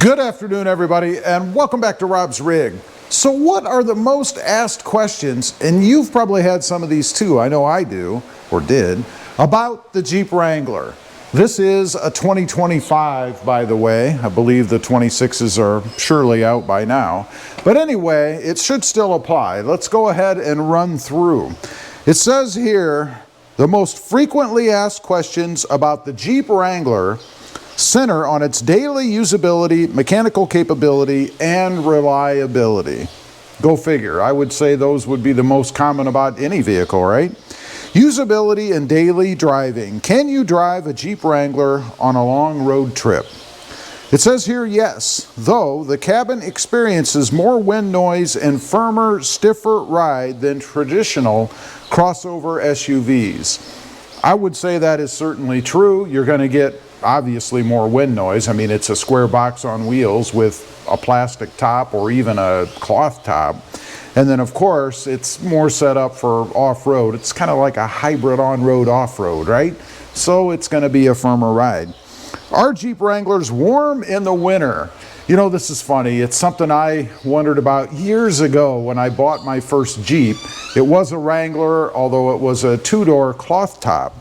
Good afternoon, everybody, and welcome back to Rob's Rig. So what are the most asked questions, and you've probably had some of these too, I know I do, or did, about the Jeep Wrangler. This is a 2025, by the way. I believe the 26s are surely out by now. But anyway, it should still apply. Let's go ahead and run through. It says here, the most frequently asked questions about the Jeep Wrangler center on its daily usability, mechanical capability, and reliability. Go figure. I would say those would be the most common about any vehicle, right? Usability and daily driving. Can you drive a Jeep Wrangler on a long road trip? It says here yes, though the cabin experiences more wind noise and firmer, stiffer ride than traditional crossover SUVs. I would say that is certainly true. You're going to get obviously more wind noise. I mean, it's a square box on wheels with a plastic top or even a cloth top. And then of course, it's more set up for off-road. It's kind of like a hybrid on-road off-road, right? So it's going to be a firmer ride. Are Jeep Wranglers warm in the winter? You know, this is funny. It's something I wondered about years ago when I bought my first Jeep. It was a Wrangler, although it was a two-door cloth top.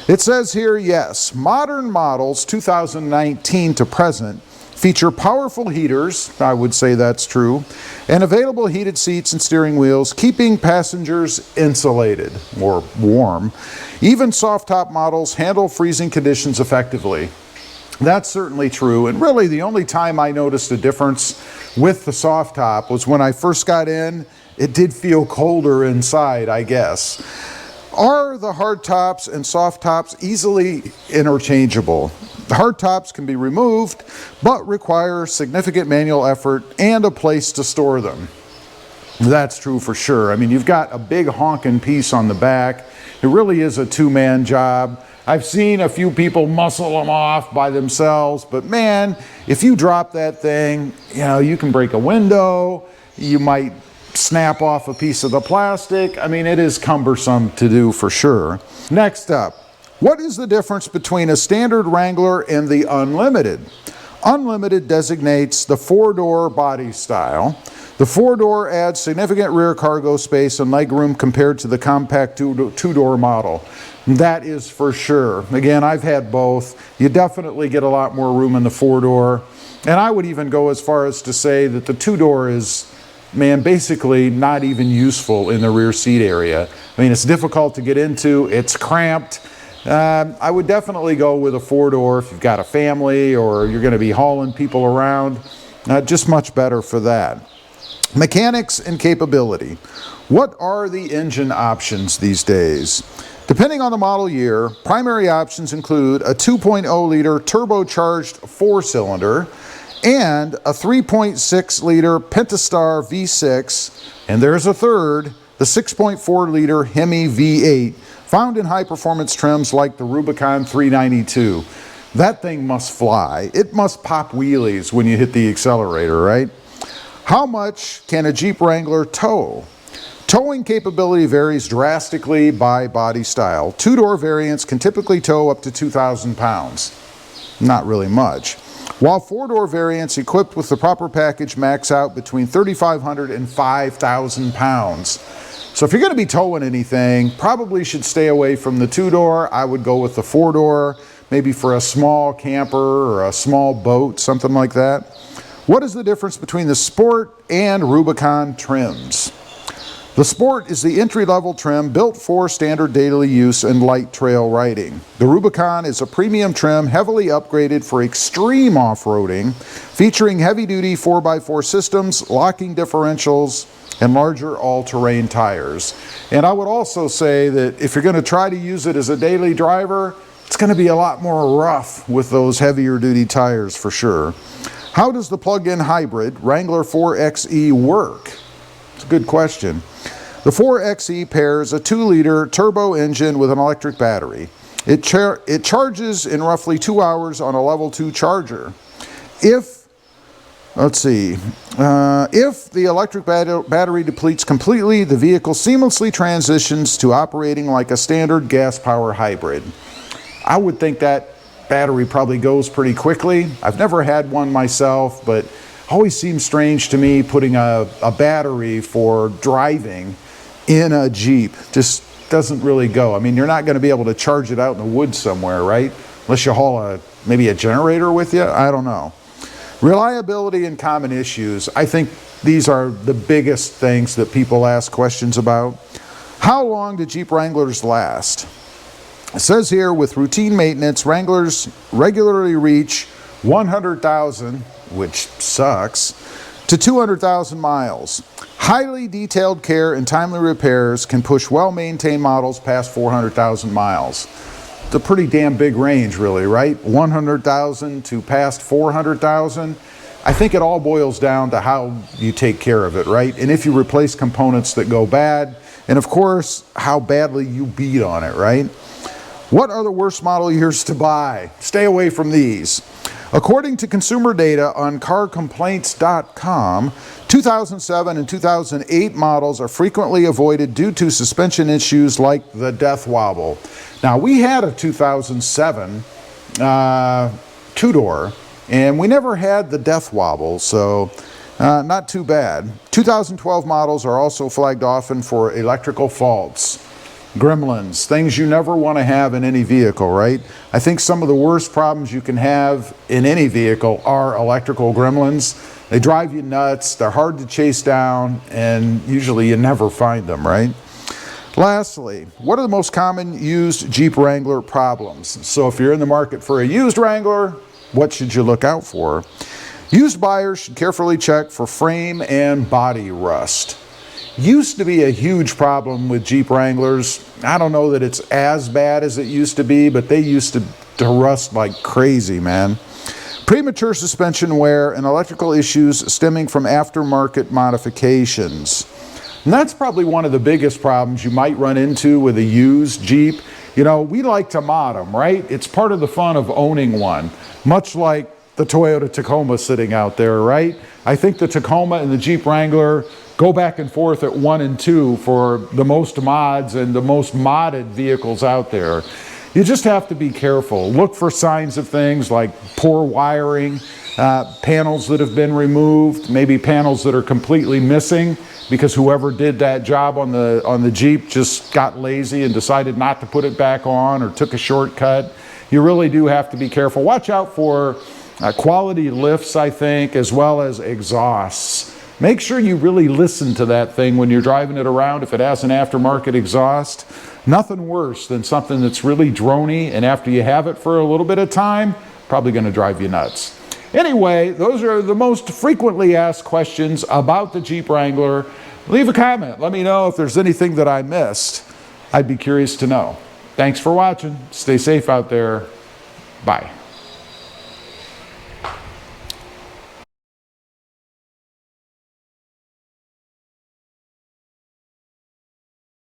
It says here, yes, modern models 2019 to present feature powerful heaters, I would say that's true, and available heated seats and steering wheels, keeping passengers insulated or warm. Even soft top models handle freezing conditions effectively. That's certainly true, and really the only time I noticed a difference with the soft top was when I first got in. It did feel colder inside, I guess. Are the hard tops and soft tops easily interchangeable? The hard tops can be removed, but require significant manual effort and a place to store them. That's true for sure. I mean, you've got a big honking piece on the back. It really is a two-man job. I've seen a few people muscle them off by themselves, but man, if you drop that thing, you know, you can break a window, you might snap off a piece of the plastic. I mean, it is cumbersome to do for sure. Next up, what is the difference between a standard Wrangler and the Unlimited? Unlimited designates the four-door body style. The four-door adds significant rear cargo space and legroom compared to the compact two-door model. That is for sure. Again, I've had both. You definitely get a lot more room in the four-door. And I would even go as far as to say that the two-door is, man, basically not even useful in the rear seat area. I mean, it's difficult to get into, it's cramped. I would definitely go with a four-door if you've got a family or you're going to be hauling people around. Just much better for that. Mechanics and capability. What are the engine options these days? Depending on the model year, primary options include a 2.0 liter turbocharged four-cylinder and a 3.6 liter Pentastar V6, and there's a third, the 6.4 liter Hemi V8, found in high performance trims like the Rubicon 392. That thing must fly. It must pop wheelies when you hit the accelerator, right? How much can a Jeep Wrangler tow? Towing capability varies drastically by body style. Two-door variants can typically tow up to 2,000 pounds. Not really much. While four-door variants equipped with the proper package max out between 3,500 and 5,000 pounds. So if you're going to be towing anything, probably should stay away from the two-door. I would go with the four-door, maybe for a small camper or a small boat, something like that. What is the difference between the Sport and Rubicon trims? The Sport is the entry-level trim built for standard daily use and light trail riding. The Rubicon is a premium trim heavily upgraded for extreme off-roading, featuring heavy-duty 4x4 systems, locking differentials, and larger all-terrain tires. And I would also say that if you're going to try to use it as a daily driver, it's going to be a lot more rough with those heavier-duty tires for sure. How does the plug-in hybrid Wrangler 4xe work? It's a good question. The 4xe pairs a 2-liter turbo engine with an electric battery. It charges in roughly 2 hours on a level 2 charger. If the electric battery depletes completely, the vehicle seamlessly transitions to operating like a standard gas power hybrid. I would think that battery probably goes pretty quickly. I've never had one myself, but always seems strange to me putting a battery for driving in a Jeep. Just doesn't really go. I mean, you're not going to be able to charge it out in the woods somewhere, right? Unless you haul maybe a generator with you. I don't know. Reliability and common issues. I think these are the biggest things that people ask questions about. How long do Jeep Wranglers last? It says here, with routine maintenance, Wranglers regularly reach 100,000, which sucks, to 200,000 miles. Highly detailed care and timely repairs can push well-maintained models past 400,000 miles. It's a pretty damn big range, really, right? 100,000 to past 400,000. I think it all boils down to how you take care of it, right? And if you replace components that go bad, and of course, how badly you beat on it, right? What are the worst model years to buy? Stay away from these. According to consumer data on carcomplaints.com, 2007 and 2008 models are frequently avoided due to suspension issues like the death wobble. Now, we had a 2007 two-door, and we never had the death wobble, so not too bad. 2012 models are also flagged often for electrical faults. Gremlins, things you never want to have in any vehicle, right? I think some of the worst problems you can have in any vehicle are electrical gremlins. They drive you nuts, they're hard to chase down, and usually you never find them, right? Lastly, what are the most common used Jeep Wrangler problems? So if you're in the market for a used Wrangler, what should you look out for? Used buyers should carefully check for frame and body rust. Used to be a huge problem with Jeep Wranglers. I don't know that it's as bad as it used to be, but they used to rust like crazy, man. Premature suspension wear and electrical issues stemming from aftermarket modifications. And that's probably one of the biggest problems you might run into with a used Jeep. You know, we like to mod them, right? It's part of the fun of owning one, much like the Toyota Tacoma sitting out there, right? I think the Tacoma and the Jeep Wrangler go back and forth at 1 and 2 for the most mods and the most modded vehicles out there. You just have to be careful. Look for signs of things like poor wiring, panels that have been removed, maybe panels that are completely missing because whoever did that job on the Jeep just got lazy and decided not to put it back on or took a shortcut. You really do have to be careful. Watch out for quality lifts, I think, as well as exhausts. Make sure you really listen to that thing when you're driving it around. If it has an aftermarket exhaust, nothing worse than something that's really droney, and after you have it for a little bit of time, probably going to drive you nuts. Anyway, those are the most frequently asked questions about the Jeep Wrangler. Leave a comment. Let me know if there's anything that I missed. I'd be curious to know. Thanks for watching. Stay safe out there. Bye.